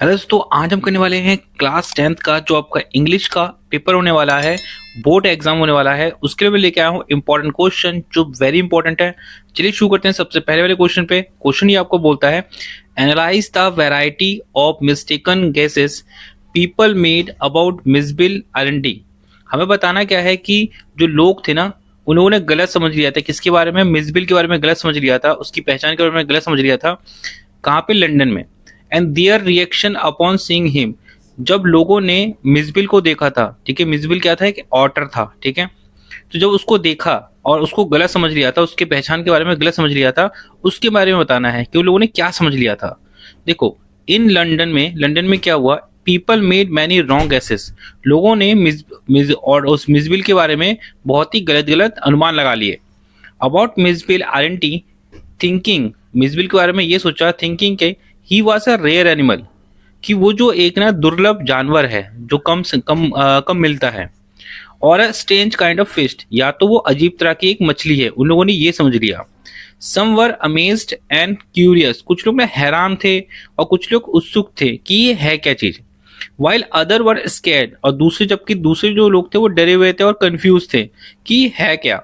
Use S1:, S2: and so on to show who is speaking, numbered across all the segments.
S1: Hello दोस्तों, आज हम करने वाले हैं क्लास 10th का जो आपका इंग्लिश का पेपर होने वाला है। बोर्ड एग्जाम होने वाला है, उसके लिए मैं लेके आया हूँ इंपॉर्टेंट क्वेश्चन जो वेरी इंपॉर्टेंट है। चलिए शुरू करते हैं सबसे पहले वाले क्वेश्चन पे। क्वेश्चन ये आपको बोलता है, analyse the variety of mistaken guesses people made about misbill identity. हमें बताना क्या है कि जो लोग थे ना, उन्होंने गलत समझ लिया था किसके बारे में, मिसबिल के बारे में गलत समझ लिया था, उसकी पहचान के बारे में गलत समझ लिया था। कहाँ पे? लंदन में। And their reaction upon seeing him, जब लोगों ने मिसबिल को देखा था, ठीक है, मिसबिल क्या था? एक ऑटर था, ठीक है। तो जब उसको देखा और उसको गलत समझ लिया था, उसके पहचान के बारे में गलत समझ लिया था, उसके बारे में बताना है कि उन लोगों ने क्या समझ लिया था। देखो, इन लंदन में क्या हुआ? People made many wrong gases, लोगों ने और उस मिसबिल के बारे में बहुत ही गलत गलत अनुमान लगा लिए। About misbill identity thinking, misbill के बारे में ये सोचा, थिंकिंग के he was a rare animal, कि वो जो एक ना दुर्लभ जानवर है जो कम से कम मिलता है। और a strange kind of fish, या तो वो अजीब तरह की एक मछली है, उन लोगों ने ये समझ लिया। सम वर अमेज्ड एंड क्यूरियस, कुछ लोग ना हैरान थे और कुछ लोग उत्सुक थे कि ये है क्या चीज। वाइल अदर वर स्कैर्ड, और जबकि दूसरे जो लोग थे वो डरे हुए थे और कंफ्यूज थे कि ये है क्या।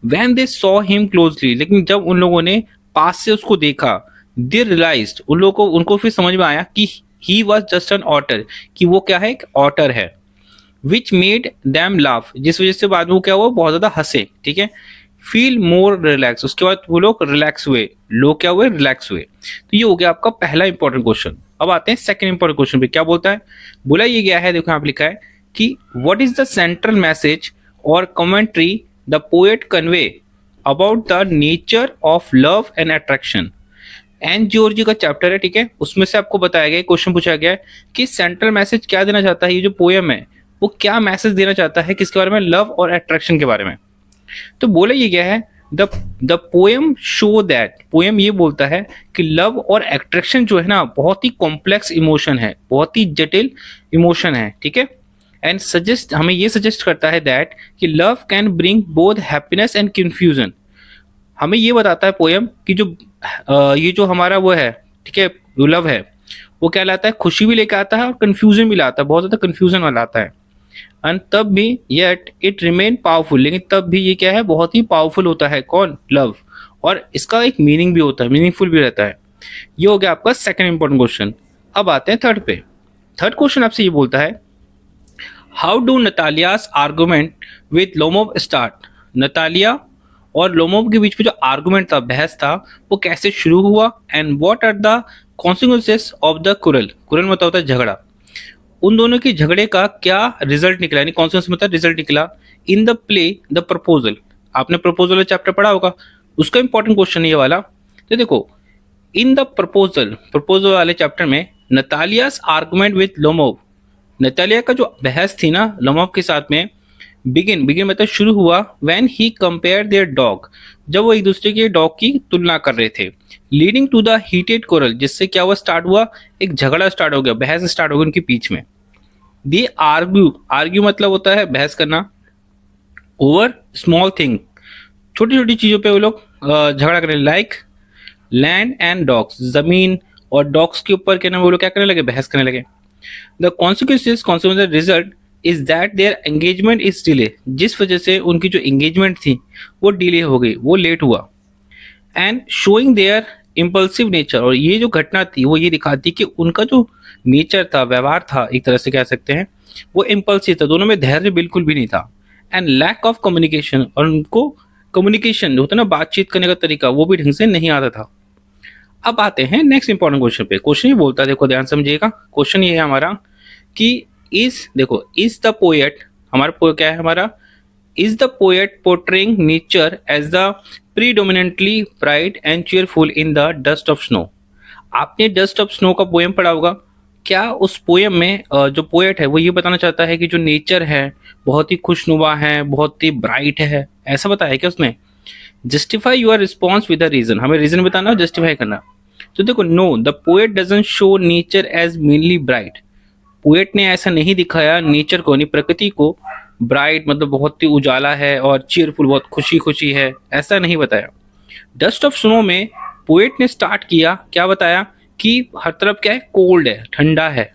S1: When they saw him closely, लेकिन जब उन लोगों ने पास से उसको देखा, दे रियलाइज्ड, उन लोगों को उनको फिर समझ में आया कि he was just an otter, कि वो क्या है? एक ऑटर है। विच मेड दैम लाफ, जिस वजह से बाद में वो क्या हुआ? बहुत ज्यादा हंसे, ठीक है। फील मोर रिलैक्स, उसके बाद वो लोग रिलैक्स हुए, लोग क्या हुए? रिलैक्स हुए। तो ये हो गया आपका पहला इंपॉर्टेंट क्वेश्चन। अब आते हैं सेकंड इंपॉर्टेंट क्वेश्चन पे। क्या बोलता है? बोला ये गया है, देखो यहाँ पे लिखा है कि what is the central message और commentary the poet convey about the nature of love and attraction. एन जॉर्जी का चैप्टर है, ठीक है, उसमें से आपको बताया गया, क्वेश्चन पूछा गया है कि सेंट्रल मैसेज क्या देना चाहता है ये जो पोएम है, वो क्या मैसेज देना चाहता है, किसके बारे में? लव और अट्रैक्शन के बारे में। तो बोले ये क्या है? The the poem show that, poem ये बोलता है कि लव और अट्रैक्शन जो है ना, बहुत ही कॉम्प्लेक्स इमोशन है, बहुत ही जटिल इमोशन है, ठीक है। एंड सजेस्ट, हमें ये सजेस्ट करता है दैट कि love can bring both happiness and confusion. हमें ये बताता है पोयम कि जो ये जो हमारा वो है, ठीक है, जो लव है, वो क्या लाता है? खुशी भी लेके आता है और कंफ्यूजन भी लाता है, बहुत ज्यादा कंफ्यूजन वाला आता है। एंड तब भी येट इट रिमेन पावरफुल, लेकिन तब भी ये क्या है? बहुत ही पावरफुल होता है। कौन? लव। और इसका एक मीनिंग भी होता है, मीनिंगफुल भी रहता है। ये हो गया आपका सेकंड इंपॉर्टेंट क्वेश्चन। अब आते हैं थर्ड पे। थर्ड क्वेश्चन आपसे ये बोलता है, how do Natalia's argument with Lomov start. Natalia और लोमोव के बीच में जो आर्गुमेंट था, बहस था, वो कैसे शुरू हुआ। And what are the consequences of the quarrel, quarrel मतलब होता है झगड़ा, उन दोनों के झगड़े का क्या रिजल्ट निकला, यानी कॉन्सिक्वेंस मतलब रिजल्ट निकला। In the play the proposal, आपने प्रपोजल चैप्टर पढ़ा होगा, उसका इंपॉर्टेंट क्वेश्चन है ये वाला। तो देखो, इन द प्रपोजल, प्रपोजल वाले चैप्टर में नतालियास आर्गुमेंट विद लोमोव, नतालिया का जो बहस थी ना लोमोव के साथ में, बिगिन मतलब शुरू हुआ when he compare there dog, जब वो एक दूसरे के डॉग की तुलना कर रहे थे। Leading to the heated quarrel, जिससे क्या हुआ? स्टार्ट हुआ, एक झगड़ा स्टार्ट हो गया, बहस स्टार्ट हो गई उनके बीच में। दे आर्ग्यू, आर्ग्यू मतलब होता है बहस करना, ओवर स्मॉल थिंग, छोटी छोटी चीजों पे वो लोग झगड़ा करने, लाइक लैंड एंड डॉग्स, जमीन और डॉग्स के ऊपर क्या ना वो लोग क्या करने लगे? बहस करने लगे। The consequence result is that their engagement is delay, जिस वजह से उनकी जो एंगेजमेंट थी वो डिले हो गई, वो लेट हुआ। And showing there impulsive nature, और ये जो घटना थी वो ये दिखाती कि उनका जो नेचर था, व्यवहार था, एक तरह से कह सकते हैं, वो इम्पल्सिव था, दोनों में धैर्य बिल्कुल भी नहीं था। एंड लैक ऑफ कम्युनिकेशन, और उनको कम्युनिकेशन जो होता है ना, बातचीत करने का तरीका, वो भी ढंग से नहीं आता था। अब आते हैं नेक्स्ट इंपॉर्टेंट क्वेश्चन पे। क्वेश्चन ये बोलता है, देखो ध्यान समझिएगा, क्वेश्चन ये है हमारा कि देखो, इज द पोएट, हमारा क्या है हमारा? Is the poet portraying nature as the predominantly bright and cheerful in the dust of snow. आपने डस्ट ऑफ स्नो का पोएम पढ़ा होगा। क्या उस पोएम में जो पोएट है वो ये बताना चाहता है कि जो नेचर है बहुत ही खुशनुमा है, बहुत ही ब्राइट है, ऐसा बताया है क्या उसने? Justify your response with a reason, हमें रीजन बताना और जस्टिफाई करना। तो देखो, no the poet doesn't show nature as mainly bright, poet ने ऐसा नहीं दिखाया नेचर को, यानी प्रकृति को, ब्राइट मतलब बहुत ही उजाला है और चीयरफुल बहुत खुशी खुशी है, ऐसा नहीं बताया। डस्ट ऑफ स्नो में पोएट ने स्टार्ट किया, क्या बताया? कि हर तरफ क्या है, कोल्ड है, ठंडा है,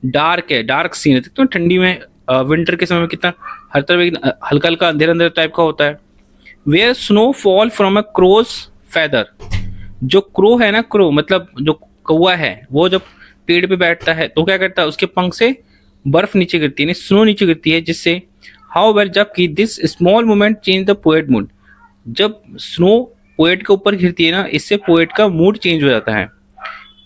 S1: डार्क है, डार्क सीन है। तो ठंडी में विंटर के समय में कितना हर तरफ एक हल्का हल्का अंधेरा अंधेरा टाइप का होता है। Where snow fall from a crow's feather, जो क्रो है ना, क्रो मतलब जो कौवा है, वो जब पेड़ पे बैठता है तो क्या करता है, उसके पंख से बर्फ नीचे गिरती है, स्नो नीचे गिरती है, जिससे हाउ वेर जबकि this small moment change the poet mood, जब स्नो पोएट के ऊपर गिरती है ना, इससे पोएट का मूड चेंज हो जाता है।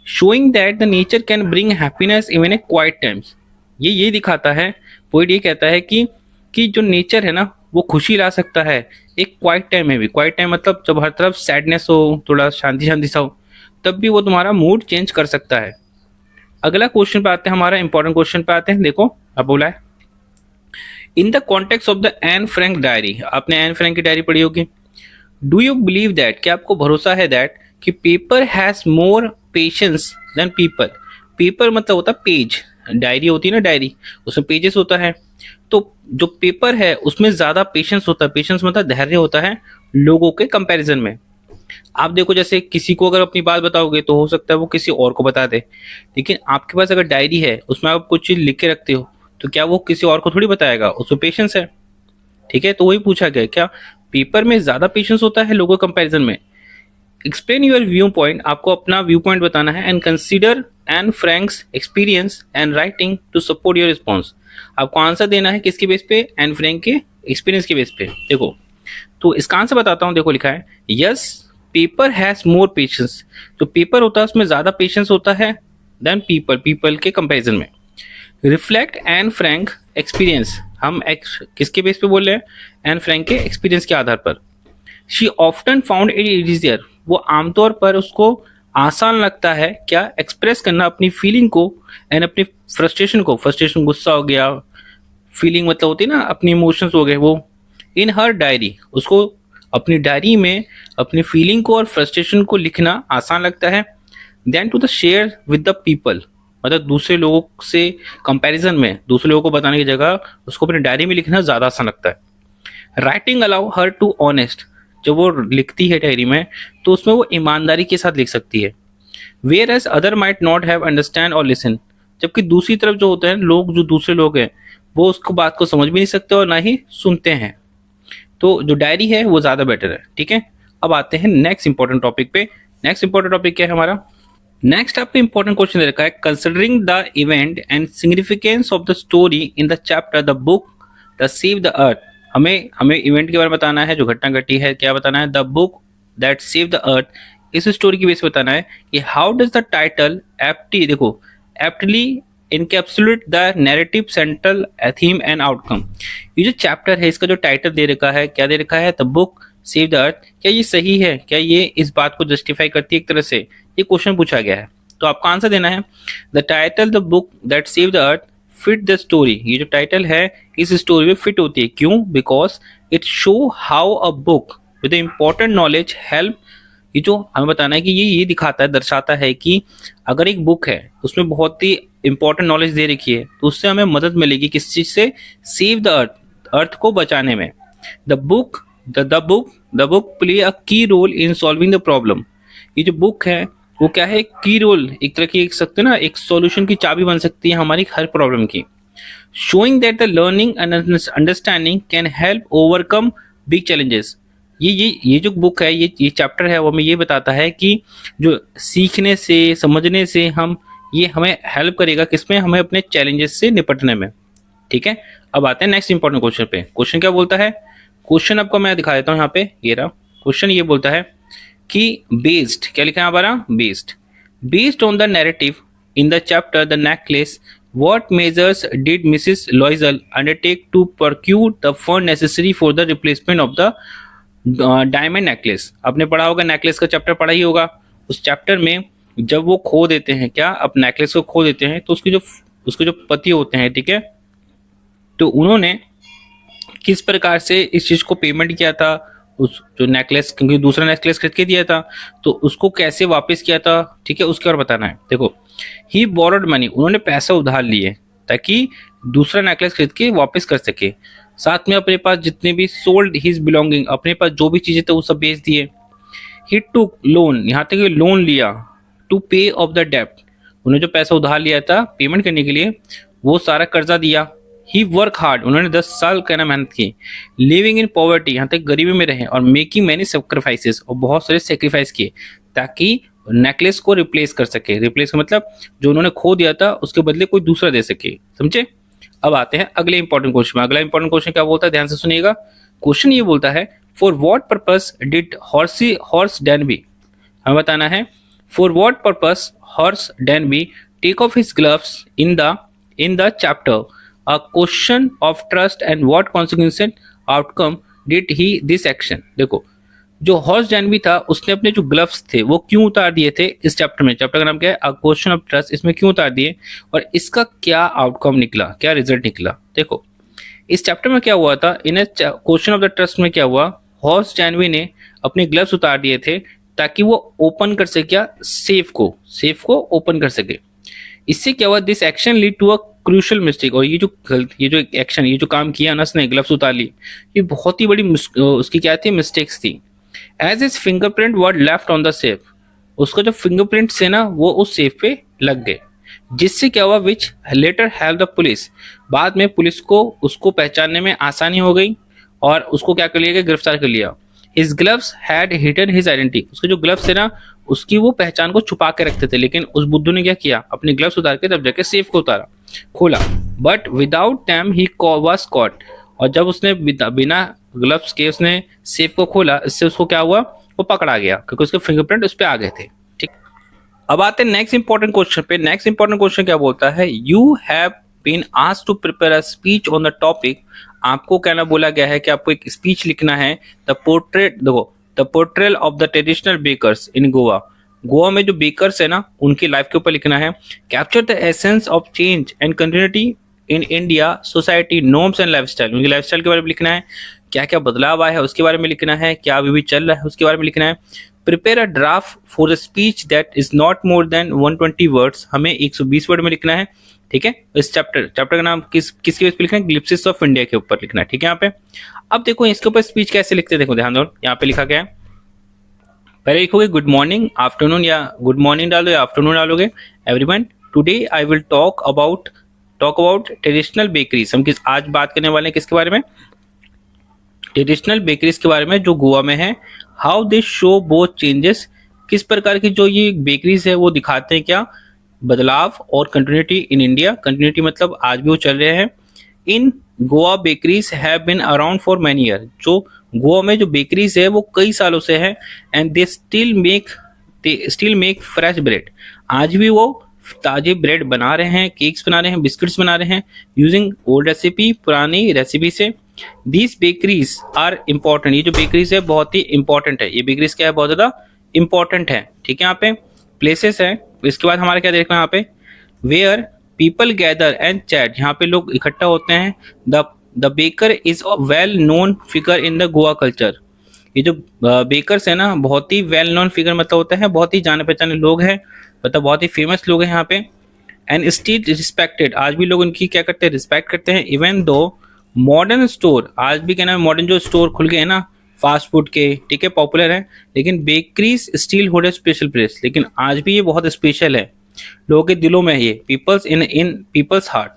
S1: Showing that the nature can bring happiness even a quite times, ये दिखाता है, पोएट ये कहता है कि जो नेचर है ना, वो खुशी ला सकता है एक क्वाइट टाइम में भी। क्वाइट टाइम मतलब जब हर तरफ सैडनेस हो, थोड़ा शांति शांति सा हो, तब भी वो तुम्हारा मूड चेंज कर सकता है। अगला क्वेश्चन पे आते हैं, हमारा इंपॉर्टेंट क्वेश्चन पे आते हैं। देखो अब बोला है, in the context of the Anne Frank diary, आपने एन फ्रैंक की डायरी पढ़ी होगी। डू यू बिलीव दैट, क्या आपको भरोसा है दैट कि paper has more patience than people. Paper मतलब होता है पेज, डायरी होती है ना, डायरी उसमें पेजेस होता है, तो जो पेपर है उसमें ज्यादा पेशेंस होता है, पेशेंस मतलब धैर्य होता है लोगों के कंपैरिजन में। आप देखो, जैसे किसी को अगर अपनी बात बताओगे तो हो सकता है वो किसी और को बता दे, लेकिन आपके पास अगर डायरी है उसमें आप कुछ चीज लिख के रखते हो, तो क्या वो किसी और को थोड़ी बताएगा, उसमें पेशेंस है। ठीक है, तो वही पूछा गया, क्या पेपर में ज्यादा पेशेंस होता है लोगों कंपैरिजन में। एक्सप्लेन योर व्यू पॉइंट, आपको अपना व्यू पॉइंट बताना है, and consider Anne Frank's experience and writing to support your response. आपको आंसर देना है किसके बेस पे, एन फ्रैंक के एक्सपीरियंस के बेस पे। देखो तो इसका आंसर बताता हूं, देखो लिखा है, yes paper has more patience, जो पेपर होता है उसमें ज्यादा पेशेंस होता है देन पीपल के कंपैरिजन में। रिफ्लेक्ट एन फ्रैंक एक्सपीरियंस, हम किसके बेस पे बोल रहे हैं, एन फ्रैंक के एक्सपीरियंस के आधार पर। She often found it easier, वो आमतौर पर उसको आसान लगता है क्या, एक्सप्रेस करना अपनी फीलिंग को एंड अपनी फ्रस्ट्रेशन को, फ्रस्ट्रेशन गुस्सा हो गया, फीलिंग मतलब होती है ना अपनी इमोशंस हो गए वो, इन हर डायरी, उसको अपनी डायरी में अपनी फीलिंग को और फ्रस्ट्रेशन को लिखना आसान लगता है then to the share with the people, मतलब दूसरे लोगों से कंपैरिजन में, दूसरे लोगों को बताने की जगह उसको अपनी डायरी में लिखना ज़्यादा आसान लगता है। Writing allow her to honest, जब वो लिखती है डायरी में तो उसमें वो ईमानदारी के साथ लिख सकती है। Whereas other might not have understand और लिसन, जबकि दूसरी तरफ जो होते हैं लोग, जो दूसरे लोग हैं वो उसको बात को समझ भी नहीं सकते और ना ही सुनते हैं, तो जो डायरी है वो ज़्यादा बेटर है। ठीक है, अब आते हैं नेक्स्ट इंपॉर्टेंट टॉपिक पे। नेक्स्ट इंपॉर्टेंट टॉपिक क्या है हमारा, नेक्स्ट आपको इंपॉर्टेंट क्वेश्चन दे रखा है, considering the event and significance of the story in the chapter the book the save the earth. हमें इवेंट के बारे में बताना है, जो घटना घटी है, क्या बताना है, the book that save the earth, इस स्टोरी की बेस बताना है कि हाउ डज द टाइटल एप्टी, देखो aptly encapsulate the narrative central theme and outcome. ये जो चैप्टर है इसका जो टाइटल दे रखा है, क्या दे रखा है, the book save the earth, क्या ये सही है, क्या ये इस बात को जस्टिफाई करती है एक तरह से, ये क्वेश्चन पूछा गया है। तो आपका आंसर देना है, the title the book that save the earth fit the story, ये जो टाइटल है इस स्टोरी में फिट होती है, क्यों, because it show how a book with important knowledge help, ये जो हमें बताना है कि ये दिखाता है, दर्शाता है कि अगर एक बुक है उसमें बहुत ही इंपॉर्टेंट नॉलेज दे रखी है तो उससे हमें मदद मिलेगी किस चीज से, सेव द अर्थ, अर्थ को बचाने में। The book play a key role in solving the problem, ये जो बुक है वो क्या है, की रोल, एक तरह की एक सकते ना, एक सॉल्यूशन की चाबी बन सकती है हमारी हर प्रॉब्लम की। Showing that the learning and understanding can help overcome big challenges, ये जो बुक है, ये चैप्टर है वो हमें ये बताता है कि जो सीखने से, समझने से ये हमें हेल्प करेगा किसमें, हमें अपने चैलेंजेस से निपटने में। ठीक है, अब आते हैं नेक्स्ट इंपॉर्टेंट क्वेश्चन पे। क्वेश्चन क्या बोलता है, क्वेश्चन आपको मैं दिखा देता हूँ यहाँ पे, ये रहा क्वेश्चन, ये बोलता है कि बेस्ड, क्या लिखा है हमारा, based on the narrative in the chapter the necklace, what measures did Mrs. Loisel undertake to procure the fund necessary for the replacement of the diamond necklace. आपने पढ़ा होगा, नेकलेस का चैप्टर पढ़ा ही होगा। उस चैप्टर में जब वो खो देते हैं, क्या अब नेकलेस को खो देते हैं, तो उसके जो पति होते हैं, ठीक है, तो उन्होंने किस प्रकार से इस चीज को पेमेंट किया था, उस जो नेकलेस, क्योंकि दूसरा नेकलेस खरीद के दिया था तो उसको कैसे वापस किया था, ठीक है, उसके और बताना है। देखो, ही बोरोड मनी, उन्होंने पैसा उधार लिए ताकि दूसरा नेकलेस खरीद के वापस कर सके। साथ में अपने पास जितने भी सोल्ड हिज बिलोंगिंग, अपने पास जो भी चीजें थे वो सब बेच दिए। ही टुक लोन, यहाँ तक लोन लिया टू पे ऑफ द डेप्ट, उन्होंने जो पैसा उधार लिया था पेमेंट करने के लिए वो सारा कर्जा दिया। ही वर्क हार्ड, उन्होंने 10 साल कहना मेहनत की। लिविंग इन पॉवर्टी, यहाँ तक गरीबी में रहे। और मेकिंग मैनी सेक्रीफाइसेस, और बहुत सारे सेक्रीफाइस किए ताकि नेकलेस को रिप्लेस कर सके। रिप्लेस का मतलब जो उन्होंने खो दिया था उसके बदले कोई दूसरा दे सके, समझे। अब आते हैं अगले इंपॉर्टेंट क्वेश्चन में। अगला इंपॉर्टेंट क्वेश्चन क्या बोलता है, ध्यान से सुनिएगा। क्वेश्चन ये बोलता है for what purpose did Horace Danby, हमें बताना है for what purpose Horace Danby take off his gloves in the chapter a question of trust and what consequences outcome did he this action. देखो, जो horse डैनबी था उसने अपने जो gloves थे वो क्यों उतार दिए थे इस चैप्टर में। चैप्टर का नाम क्या है, अ क्वेश्चन ऑफ ट्रस्ट। इसमें क्यों उतार दिए और इसका क्या आउटकम निकला, क्या रिजल्ट निकला। देखो, इस चैप्टर में क्या हुआ था, इन क्वेश्चन ऑफ द ट्रस्ट में क्या हुआ, हॉर्स डैनबी ने अपने ग्लव्स उतार दिए थे ताकि वो ओपन कर सके क्या, सेफ को ओपन कर सके। इससे क्या हुआ, this action lead to a crucial mistake. और ये जो एक्शन, ये जो काम किया ना उसने, ग्लव्स उतार ली, ये बहुत ही बड़ी उसकी क्या थी, मिस्टेक्स थी। As is fingerprint were left on the safe, उसका जो फिंगरप्रिंट से ना वो उस सेफ पे लग गए, जिससे क्या हुआ, विच लेटर हेल्प द पुलिस, बाद में पुलिस को उसको पहचानने में आसानी हो गई और उसको क्या कर लिया गया, गिरफ्तार कर लिया। His gloves had hidden his identity, उसके जो ग्लव्स थे ना उसकी वो पहचान को छुपा के रखते थे, लेकिन उस बुद्धू ने क्या किया, अपने ग्लव्स उतार के तब जाके सेफ को खोला। But without time he was cot, और जब उसने बिना ग्लव्स के उसने सेफ को खोला, इससे उसको क्या हुआ, वो पकड़ा गया क्योंकि उसके फिंगरप्रिंट उस पर आ गए थे। ठीक, अब आते हैं नेक्स्ट इंपॉर्टेंट क्वेश्चन पे। नेक्स्ट इंपॉर्टेंट क्वेश्चन क्या बोलता है, you have been asked to prepare a speech on the topic, आपको कहना बोला गया है कि आपको एक स्पीच लिखना है, the portrayal of the traditional bakers in Goa. Goa में जो बेकर्स है ना उनकी लाइफ के ऊपर लिखना है। Capture the essence of change and continuity in India society norms and lifestyle, उनकी लाइफस्टाइल के बारे में लिखना है, क्या क्या बदलाव आया है उसके बारे में लिखना है, क्या अभी भी चल रहा है उसके बारे में लिखना है। Prepare a draft for a speech that is not more than 120 words, हमें 120 वर्ड में लिखना है। ठीक है, इस चैप्टर का नाम किसके बेस पे लिखना है, ग्लिम्पसेस ऑफ इंडिया के ऊपर लिखना है। ठीक है, यहाँ पे अब देखो इसके ऊपर स्पीच कैसे लिखते हैं, देखो ध्यान दो, यहाँ पे लिखा गया है, पहले लिखोगे गुड मॉर्निंग, आफ्टरनून, या गुड मॉर्निंग डालो या आफ्टरनून डालोगे। Everyone, today I will talk about traditional bakeries. हम आज बात करने वाले हैं किसके बारे में, ट्रेडिशनल बेकरीज के बारे में जो गोवा में है। How this show both changes, किस प्रकार की जो ये बेकरीज है वो दिखाते हैं क्या, बदलाव, और कंटिन्यूटी इन इंडिया, कंटिन्यूटी मतलब आज भी वो चल रहे हैं। In Goa bakeries have been around for many year, जो गोवा में जो बेकरीज है वो कई सालों से है। And they still make fresh bread, आज भी वो ताजे ब्रेड बना रहे हैं, केक्स बना रहे हैं, बिस्किट्स बना रहे हैं, यूजिंग ओल्ड रेसिपी, पुरानी रेसिपी से। दीज बेकरीज आर इंपॉर्टेंट, ये जो बेकरीज है बहुत ही इंपॉर्टेंट है, ये बेकरीज क्या है, बहुत ज्यादा इंपॉर्टेंट है। ठीक है, यहाँ पे प्लेसेस है। इसके बाद हमारे क्या देखना है यहाँ पे, where people gather and chat, यहाँ पे लोग इकट्ठा होते हैं। The baker is a well known figure in the Goa culture, ये जो बेकर्स है ना बहुत ही वेल नोन फिगर मतलब होता है बहुत ही जाने पहचाने लोग हैं, मतलब बहुत ही फेमस लोग हैं यहाँ पे। एंड स्टिल रिस्पेक्टेड, आज भी लोग उनकी क्या करते हैं, रिस्पेक्ट करते हैं। इवन दो मॉडर्न स्टोर, आज भी क्या नाम है, मॉडर्न जो स्टोर खुल गए हैं ना फास्ट फूड के, ठीक है, पॉपुलर है, लेकिन bakeries still hold a special place, लेकिन आज भी ये बहुत स्पेशल है लोगों के दिलों में, ये in people's heart.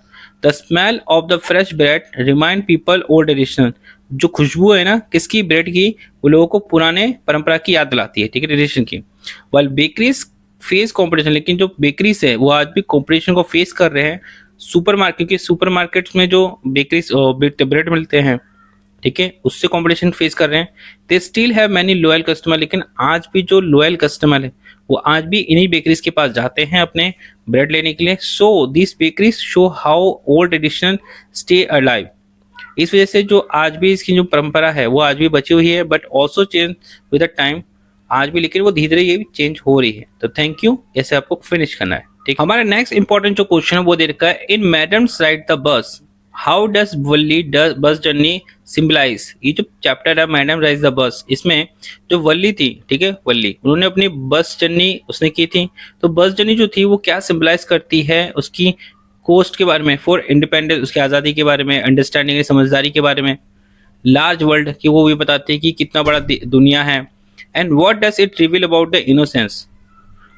S1: The smell of the fresh bread remind people old traditional, जो खुशबू है ना किसकी, ब्रेड की, वो लोगों को पुराने परंपरा की याद दिलाती है, ठीक है, ट्रेडिशन की। वाइल बेकरीज फेस कंपटीशन, लेकिन जो बेकरीज है वो आज भी कंपटीशन को फेस कर रहे हैं सुपर मार्केट, क्योंकि सुपर मार्केट्स में जो बेकरीज ब्रेड मिलते हैं, ठीक है, उससे कंपटीशन फेस कर रहे हैं। They still have many loyal customer, लेकिन आज भी जो लॉयल कस्टमर है वो आज भी इन्हीं बेकरीज के पास जाते हैं अपने ब्रेड लेने के लिए। So this bakeries show how old tradition stay alive, इस वजह से जो आज भी इसकी जो परंपरा है वो आज भी बची हुई है, but also change with the time, आज भी लेकिन वो धीरे धीरे ये भी चेंज हो रही है। तो थैंक यू, ऐसे आपको फिनिश करना है। ठीक, हमारा नेक्स्ट इंपॉर्टेंट जो क्वेश्चन है वो दे रखा है, in madams ride the bus how does Valli bus journey symbolize. ये जो चैप्टर है मैडम राइड द बस, इसमें जो वल्ली थी, ठीक है, वल्ली, उन्होंने अपनी बस जर्नी उसने की थी, तो बस जर्नी जो थी वो क्या सिंबलाइज करती है, उसकी कोस्ट के बारे में, फॉर इंडिपेंडेंस उसकी आज़ादी के बारे में, अंडरस्टैंडिंग समझदारी के बारे में, लार्ज वर्ल्ड की वो भी बताती है कि कितना बड़ा दुनिया है। And what does it reveal about the innocence,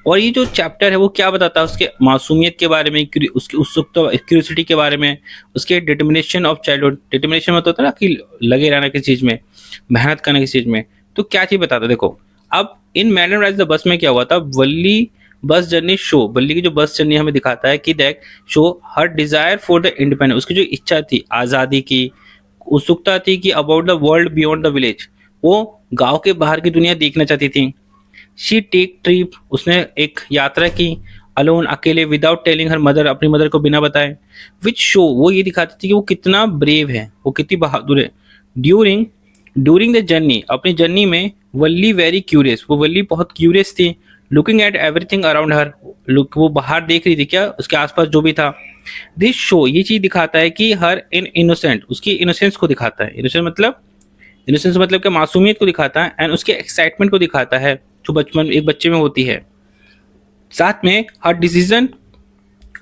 S1: और ये जो चैप्टर है वो क्या बताता है, उसके मासूमियत के बारे में, उसकी उत्सुकता, क्यूरियोसिटी के बारे में, उसके डिटर्मिनेशन ऑफ चाइल्डहुड। डिटर्मिनेशन मतलब होता है ना कि लगे रहना किसी चीज में, मेहनत करना किसी चीज में। तो क्या चीज बताता है, देखो अब इन मैडम राइज द बस में क्या हुआ था, वल्ली बस जर्नी शो, वल्ली की जो बस जर्नी हमें दिखाता है कि देख show her desire for the independence, उसकी जो इच्छा थी आज़ादी की, उत्सुकता थी कि about the world beyond the village, वो गांव के बाहर की दुनिया देखना चाहती थी। शी टेक ट्रिप, उसने एक यात्रा की अलोन, अकेले, विदाउट टेलिंग हर मदर, अपनी मदर को बिना बताए। विच शो, वो ये दिखाती थी कि वो कितना ब्रेव है, वो कितनी बहादुर है। ड्यूरिंग ड्यूरिंग द जर्नी, अपनी जर्नी में वल्ली वेरी क्यूरियस, वो वल्ली बहुत क्यूरियस थी। Looking at everything around her, look वो बाहर देख रही थी क्या, उसके आसपास जो भी था। दिस शो, ये चीज दिखाता है कि हर इन इनोसेंट, उसकी इनोसेंस को दिखाता है। इनोसेंस मतलब क्या, मासूमियत को दिखाता है, एंड उसके एक्साइटमेंट को दिखाता है जो बचपन एक बच्चे में होती है। साथ में हर डिसीजन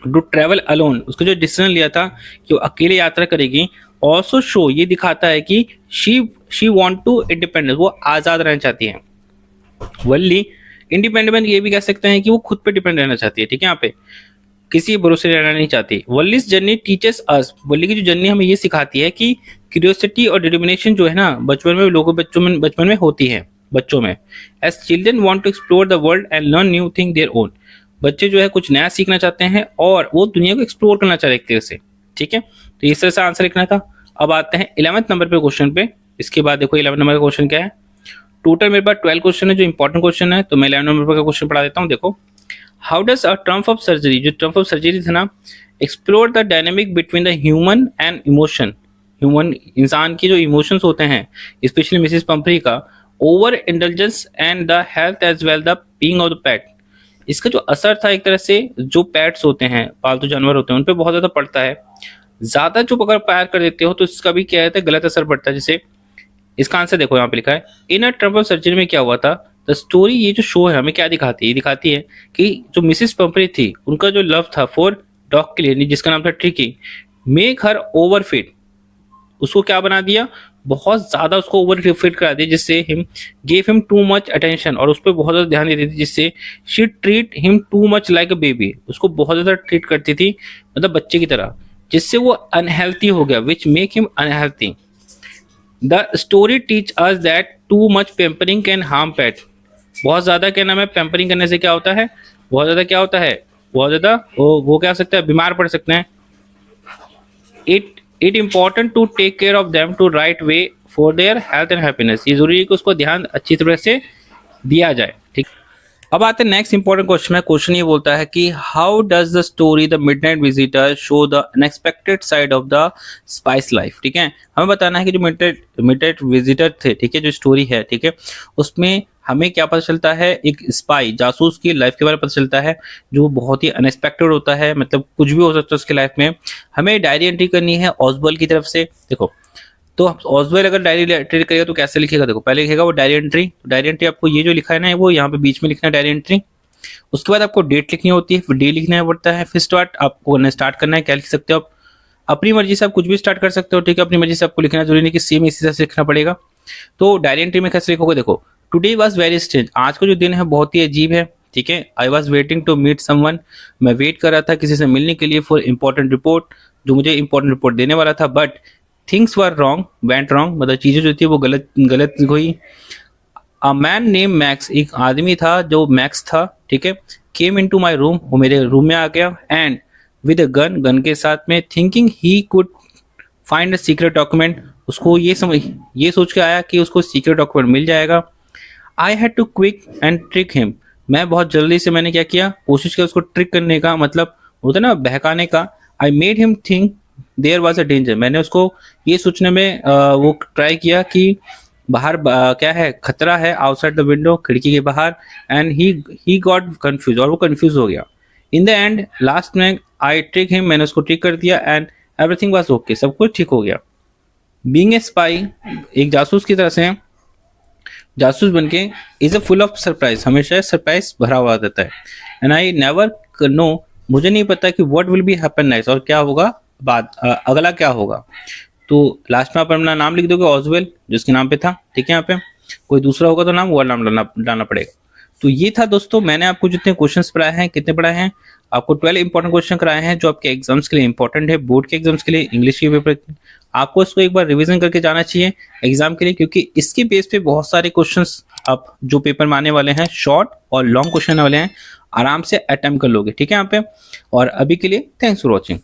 S1: टू ट्रेवल अलोन, उसको जो डिसीजन लिया था कि वो अकेले यात्रा करेगी। ऑल्सो शो, ये दिखाता है कि शी वांट टू इंडिपेंडेंस, वो आज़ाद रहना चाहती है। वल्ली इंडिपेंडेंट, ये भी कह सकते हैं कि वो खुद पे डिपेंड रहना चाहती है, ठीक है, यहाँ पे किसी भरोसे रहना नहीं चाहती। वल्लीज जर्नी टीचर्स अस, वल्ली की जो जर्नी हमें ये सिखाती है कि क्यूरियोसिटी और डिटर्मिनेशन जो है ना, बचपन में लोगों बचपन में होती है बच्चों में। As children want to explore the world and learn new thing their own, बच्चे जो है कुछ नया सीखना चाहते हैं और वो दुनिया को एक्सप्लोर करना चाहते हैं एक तरह से, ठीक है। तो इस तरह से आंसर लिखना था। अब आते हैं 11th नंबर पे क्वेश्चन पे। इसके बाद देखो 11 नंबर का क्वेश्चन क्या है। टोटल मेरे पास 12 क्वेश्चन है जो इंपॉर्टेंट क्वेश्चन है, तो मैं 11 नंबर का क्वेश्चन पढ़ा देता हूँ। देखो, how does a Trump of surgery, जो ट्रम्प ऑफ सर्जरी था ना, explore the dynamic between the human and emotion, human इंसान की जो इमोशंस होते हैं, स्पेशली मिसेस पंपरी का over intelligence and the health as well the being of the pet. इसका जो असर था एक तरह से जो पेट्स होते हैं, पालतू जानवर होते हैं, उन पर बहुत ज्यादा पड़ता है। ज्यादा जो अगर प्यार कर देते हो तो इसका भी क्या है, गलत असर पड़ता है। जैसे इसका आंसर देखो यहाँ पे लिखा है, इन अ ट्रम्प ऑफ सर्जरी में क्या हुआ था, द स्टोरी, ये जो शो है हमें क्या दिखाती है, ये दिखाती है कि जो मिसेस पंपरी थी उनका जो लव था फॉर डॉग के लिए, जिसका नाम था ट्रिकी, मेक हर ओवरफिट, उसको क्या बना दिया, बहुत ज्यादा उसको ओवरफिट करा दिया, जिससे him gave him too much attention, और उस पर बहुत ज्यादा ध्यान देती थी, जिससे she treat him too much like a baby, उसको बहुत ज्यादा ट्रीट करती थी मतलब बच्चे की तरह, जिससे वो अनहेल्थी हो गया, which make him unhealthy. The story teach us that too much pampering can harm pet, बहुत ज्यादा क्या नाम है, पेम्परिंग करने से क्या होता है, बहुत ज्यादा क्या होता है, बहुत ज्यादा वो क्या हो सकता है, बीमार पड़ सकते हैं। It important to take care of them to right way for their health and happiness, ये जरूरी है कि उसको ध्यान अच्छी तरह से दिया जाए, ठीक। अब आते हैं नेक्स्ट इंपॉर्टेंट क्वेश्चन में। क्वेश्चन ये बोलता है कि how does the story the midnight visitor show the unexpected side of the spice life, ठीक है। हमें बताना है कि जो मिडनाइट विजिटर थे, ठीक है, जो स्टोरी है, ठीक है, उसमें हमें क्या पता चलता है, एक स्पाई जासूस की लाइफ के बारे में पता चलता है जो बहुत ही अनएक्सपेक्टेड होता है, मतलब कुछ भी हो सकता है उसकी लाइफ में। हमें डायरी एंट्री करनी है ऑसबॉल की तरफ से। देखो, तो ऑसवेल अगर डायरी एंट्री करेगा तो कैसे लिखेगा, देखो पहले लिखेगा वो डायरी एंट्री, डायरी एंट्री आपको ये जो लिखा है ना वो यहाँ पे बीच में लिखना है डायरी एंट्री। उसके बाद आपको डेट लिखनी होती है, फिर डे लिखना पड़ता है, फिर स्टार्ट आपको स्टार्ट करना है। क्या लिख सकते हो आप, अपनी मर्जी से आप कुछ भी स्टार्ट कर सकते हो, ठीक है, अपनी मर्जी से आपको लिखना जरूरी नहीं कि सेम इसी तरह से लिखना पड़ेगा। तो डायरी एंट्री में कैसे लिखोगे, देखो टुडे वाज वेरी स्ट्रेंज, आज का जो दिन है बहुत ही अजीब है, ठीक है। I was waiting to meet someone, मैं वेट कर रहा था किसी से मिलने के लिए, फॉर इंपॉर्टेंट रिपोर्ट, जो मुझे इंपॉर्टेंट रिपोर्ट देने वाला था, but things were wrong, went wrong, मतलब चीजें जो थी वो गलत हुई। अ मैन नेम मैक्स, एक आदमी था जो मैक्स था, ठीक है, केम इनटू माय रूम, वो मेरे रूम में आ गया, एंड विद अ गन के साथ में, thinking he could find a secret document, उसको ये सोच के आया कि उसको सीक्रेट डॉक्यूमेंट मिल जाएगा। I had to quick and trick him, मैं बहुत जल्दी से मैंने क्या किया, कोशिश किया उसको ट्रिक करने का, मतलब होता ना बहकाने का। I made him think there was a danger, मैंने उसको ये सोचने में वो ट्राई किया कि बाहर क्या है, खतरा है, आउटसाइड द विंडो, खिड़की के बाहर, एंड ही गॉट कंफ्यूज, और वो कंफ्यूज हो गया। इन द एंड लास्ट में आई ट्रिक हिम, मैंने उसको ट्रिक कर दिया, एंड एवरीथिंग वाज ओके, सब कुछ ठीक हो गया। बीइंग ए स्पाई, एक जासूस की तरह से, जासूस बनके, is a full of surprise, हमेशा सरप्राइज भरा हुआ रहता है। एंड आई नेवर नो, मुझे नहीं पता कि what will be happen next, और क्या होगा बाद, अगला क्या होगा। तो लास्ट में आप अपना नाम लिख दोगे ऑसवेल, जिसके नाम पे था, ठीक है। यहाँ पे कोई दूसरा होगा तो नाम, वो नाम डालना पड़ेगा, तो ये था दोस्तों, मैंने आपको जितने क्वेश्चंस पढ़ाए हैं, कितने पढ़ाए हैं, आपको 12 इंपॉर्टेंट क्वेश्चन कराए हैं जो आपके एग्जाम्स के लिए इंपॉर्टेंट है, बोर्ड के एग्जाम्स के लिए, इंग्लिश के पेपर के। आपको इसको एक बार रिवीजन करके जाना चाहिए एग्जाम के लिए, क्योंकि इसके बेस पे बहुत सारे क्वेश्चंस आप जो पेपर में आने वाले हैं, शॉर्ट और लॉन्ग क्वेश्चन वाले हैं, आराम से अटेम्प्ट कर लोगे। ठीक है यहाँ पे। और अभी के लिए थैंक्स फॉर वॉचिंग।